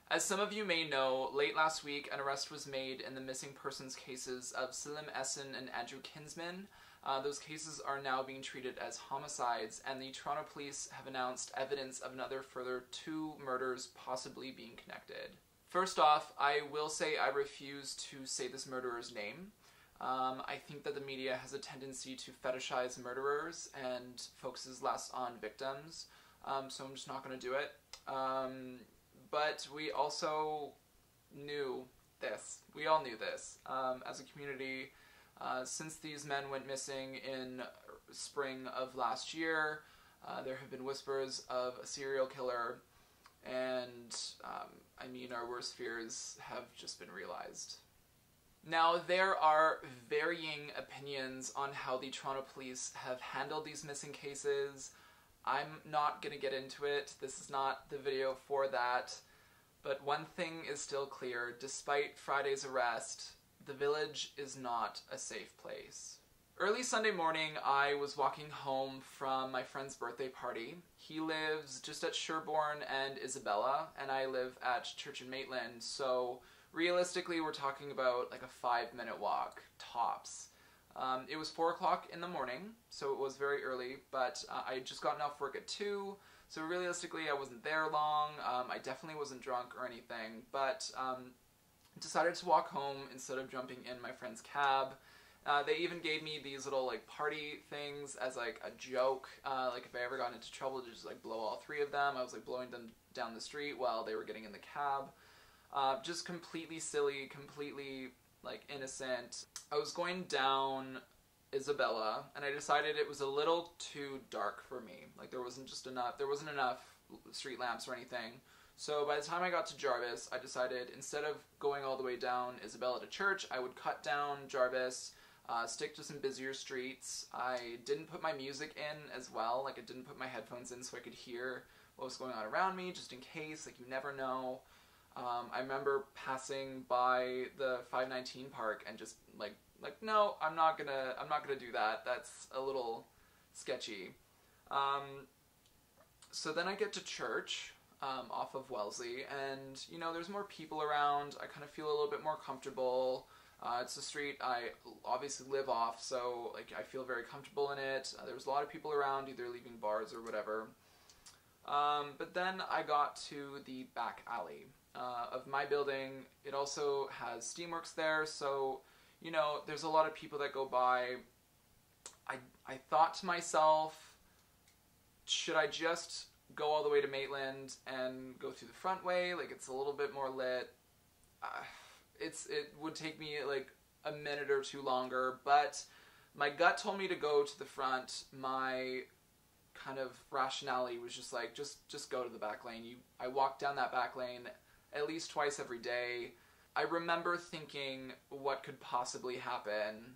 As some of you may know, late last week an arrest was made in the missing persons cases of Selim, Esen, and Kinsman. Those cases are now being treated as homicides, and the Toronto police have announced evidence of another further 2 murders possibly being connected. First off, I will say I refuse to say this murderer's name. I think that the media has a tendency to fetishize murderers and focuses less on victims, so I'm just not going to do it. But we also knew this. We all knew this as a community. Since these men went missing in spring of last year, there have been whispers of a serial killer, and I mean, our worst fears have just been realized. Now, there are varying opinions on how the Toronto police have handled these missing cases. I'm not going to get into it. This is not the video for that. But one thing is still clear. Despite Friday's arrest, the village is not a safe place. Early Sunday morning, I was walking home from my friend's birthday party. He lives just at Sherborne and Isabella, and I live at Church and Maitland, so realistically we're talking about like a 5-minute walk, tops. It was 4 o'clock in the morning, so it was very early, but I had just gotten off work at 2, so realistically I wasn't there long. I definitely wasn't drunk or anything, but decided to walk home instead of jumping in my friend's cab. They even gave me these little like party things as like a joke, like if I ever got into trouble to just like blow all 3 of them. I was like blowing them down the street while they were getting in the cab. Just completely silly, completely like innocent. I was going down Isabella, and I decided it was a little too dark for me. Like there wasn't enough street lamps or anything. So by the time I got to Jarvis, I decided instead of going all the way down Isabella to church, I would cut down Jarvis, stick to some busier streets. I didn't put my music in as well. Like I didn't put my headphones in so I could hear what was going on around me, just in case. Like you never know. I remember passing by the 519 park and just like no, I'm not gonna do that. That's a little sketchy. So then I get to church off of Wellesley, and you know there's more people around. I kind of feel a little bit more comfortable. It's a street I obviously live off, so like I feel very comfortable in it. There was a lot of people around, either leaving bars or whatever. But then I got to the back alley of my building. It also has Steamworks there, so you know there's a lot of people that go by. I thought to myself, should I just go all the way to Maitland and go through the front way? Like it's a little bit more lit. It would take me like a minute or 2 longer, but my gut told me to go to the front. My kind of rationality was just like, just go to the back lane. I walk down that back lane at least twice every day. I remember thinking, what could possibly happen?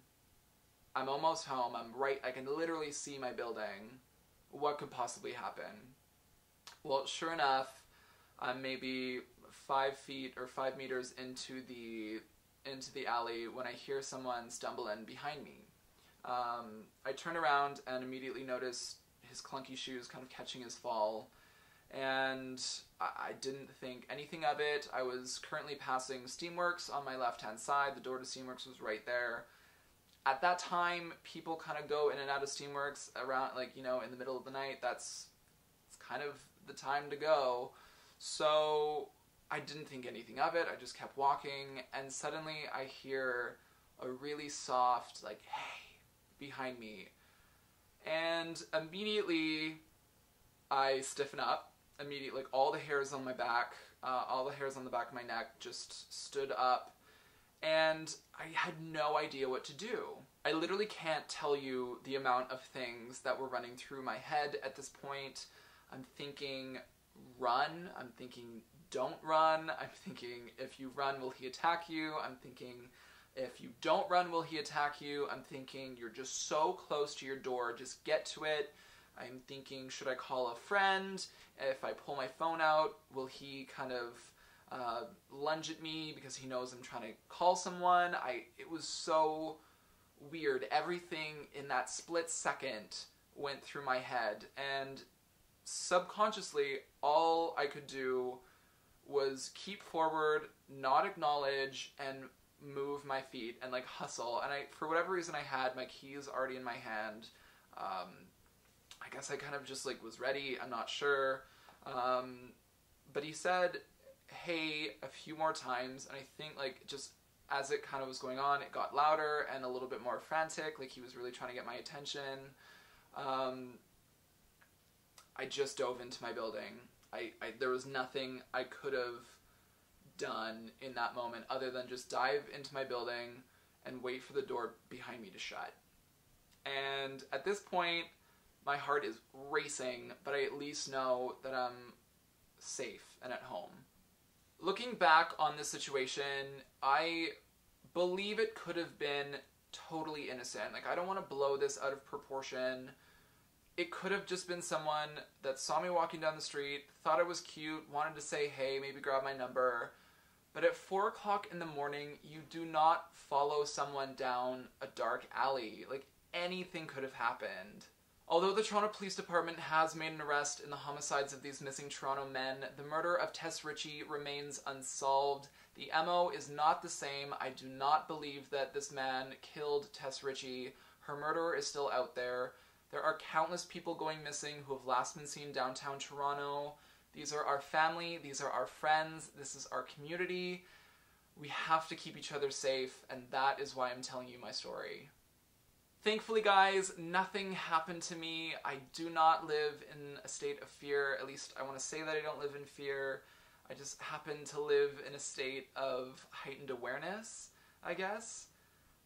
I'm almost home. I can literally see my building. What could possibly happen? Well, sure enough, I'm maybe 5 feet or 5 meters into the alley when I hear someone stumble in behind me. I turn around and immediately notice his clunky shoes kind of catching his fall, and I didn't think anything of it. I was currently passing Steamworks on my left-hand side. The door to Steamworks was right there. At that time, people kind of go in and out of Steamworks around, like, you know, in the middle of the night. It's kind of the time to go. So I didn't think anything of it. I just kept walking, and suddenly I hear a really soft, like, hey, behind me. And immediately I stiffen up. Immediately, like all the hairs on my back, all the hairs on the back of my neck just stood up, and I had no idea what to do. I literally can't tell you the amount of things that were running through my head at this point. I'm thinking, run. I'm thinking, don't run. I'm thinking, if you run, will he attack you? I'm thinking, if you don't run, will he attack you? I'm thinking, you're just so close to your door, just get to it. I'm thinking, should I call a friend? If I pull my phone out, will he kind of lunge at me because he knows I'm trying to call someone? It was so weird. Everything in that split second went through my head, and subconsciously all I could do was keep forward, not acknowledge, and move my feet and like hustle. And for whatever reason, I had my keys already in my hand. I guess I kind of just like was ready. I'm not sure. But he said, hey, a few more times. And I think like just as it kind of was going on, it got louder and a little bit more frantic. Like he was really trying to get my attention. I just dove into my building. There was nothing I could have done in that moment other than just dive into my building and wait for the door behind me to shut. And at this point, my heart is racing, but I at least know that I'm safe and at home. Looking back on this situation, I believe it could have been totally innocent. Like, I don't want to blow this out of proportion. It could have just been someone that saw me walking down the street, thought I was cute, wanted to say hey, maybe grab my number. But at 4 o'clock in the morning, you do not follow someone down a dark alley. Like, anything could have happened. Although the Toronto Police Department has made an arrest in the homicides of these missing Toronto men, the murder of Tess Ritchie remains unsolved. The MO is not the same. I do not believe that this man killed Tess Ritchie. Her murderer is still out there. There are countless people going missing who have last been seen downtown Toronto. These are our family. These are our friends. This is our community. We have to keep each other safe, and that is why I'm telling you my story. Thankfully, guys, nothing happened to me. I do not live in a state of fear. At least I want to say that I don't live in fear. I just happen to live in a state of heightened awareness, I guess.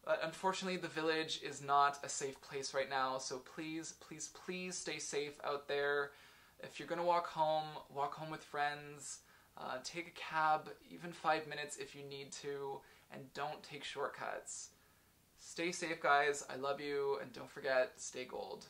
But unfortunately, the village is not a safe place right now, so please, please, please stay safe out there. If you're going to walk home with friends. Take a cab, even 5 minutes if you need to, and don't take shortcuts. Stay safe, guys. I love you, and don't forget, stay gold.